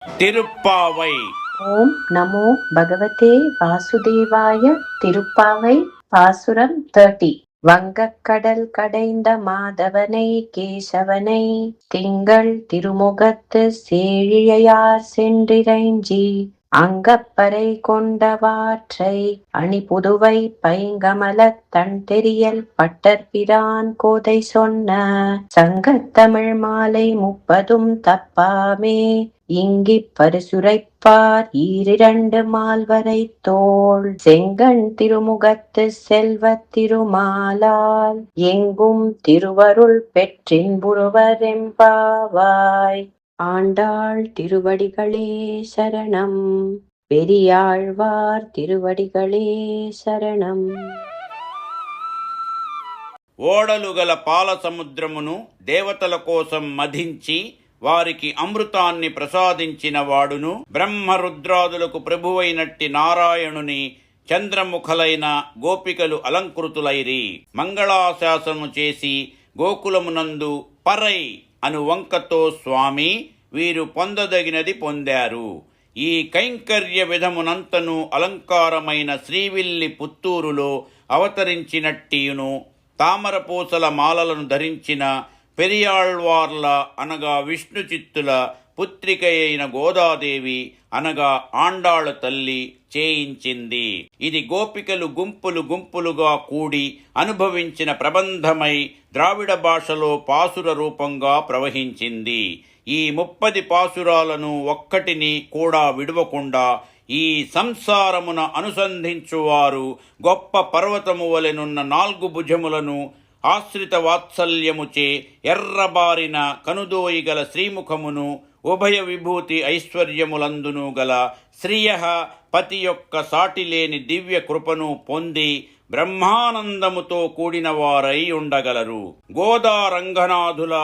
திருப்பாவை. ஓம் நமோ பகவதே வாசுதேவாய. திருப்பாவை பாசுரம் 30. வங்கக்கடல் கடைந்த மாதவனை கேசவனை திங்கள் திருமுகத்து சேழிழையார் சென்றிறைஞ்சி அங்கப்பறை கொண்டவாற்றை அணிபுதுவை பைங்கமலத் தன்தெரியல் பட்டர்பிரான் கோதை சொன்ன சங்கத்தமிழ் மாலை 30 தப்பாமே இங்கிப் பரிசுரைப்பார் ஈரிரண்டு மால்வரை தோள் செங்கண் திருமுகத்து செல்வத் திருமாலால் எங்கும் திருவருள் பெற்றின்புறுவர் எம்பாவாய். ஆண்டாள் திருவடிகளே சரணம். பெரியாழ்வார் திருவடிகளே శరణం. ఓడలుగల పాల సముద్రమును దేవతల కోసం మధించి వారికి అమృతాన్ని ప్రసాదించిన వాడును, బ్రహ్మరుద్రాదులకు ప్రభువైనట్టి నారాయణుని చంద్రముఖలైన గోపికలు అలంకృతులైరి. మంగళాశాసనము చేసి గోకులమునందు పరై అను వంకతో స్వామి వీరు పొందదగినది పొందారు. ఈ కైంకర్య విధమునంతను అలంకారమైన శ్రీవిల్లి పుత్తూరులో అవతరించినట్టియును తామరపూసల మాలలను ధరించిన పెరియాళ్వార్ల అనగా విష్ణు చిత్తుల పుత్రిక అయిన గోదాదేవి అనగా ఆండాళ్ళ తల్లి చేయించింది. ఇది గోపికలు గుంపులు గుంపులుగా కూడి అనుభవించిన ప్రబంధమై ద్రావిడ భాషలో పాసుర రూపంగా ప్రవహించింది. ఈ 30 పాసురాలను ఒక్కటిని కూడా విడవకుండా ఈ సంసారమున అనుసంధించువారు గొప్ప పర్వతము వలెనున్న 4 భుజములను ఆశ్రిత వాత్సల్యముచే ఎర్రబారిన కనుదోయి గల శ్రీముఖమును ఉభయ విభూతి ఐశ్వర్యములందును గల శ్రియ పతి యొక్క సాటిలేని దివ్య కృపను పొంది బ్రహ్మానందముతో కూడిన వారై ఉండగలరు. గోదా రంగనాథుల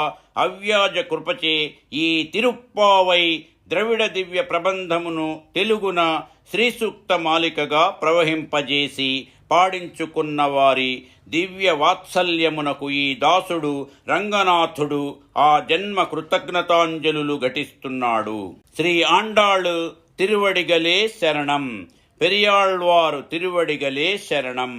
అవ్యాజ కృపచే ఈ తిరుప్పావై ద్రవిడ దివ్య ప్రబంధమును తెలుగున శ్రీసూక్త మాలికగా ప్రవహింపజేసి పాడించుకున్న వారి దివ్య వాత్సల్యమునకు ఈ దాసుడు రంగనాథుడు ఆ జన్మ కృతజ్ఞతాంజలులు ఘటిస్తున్నాడు. శ్రీ ఆండాళ్ తిరువడిగలే శరణం. పెరియాళ్వారు తిరువడిగలే శరణం.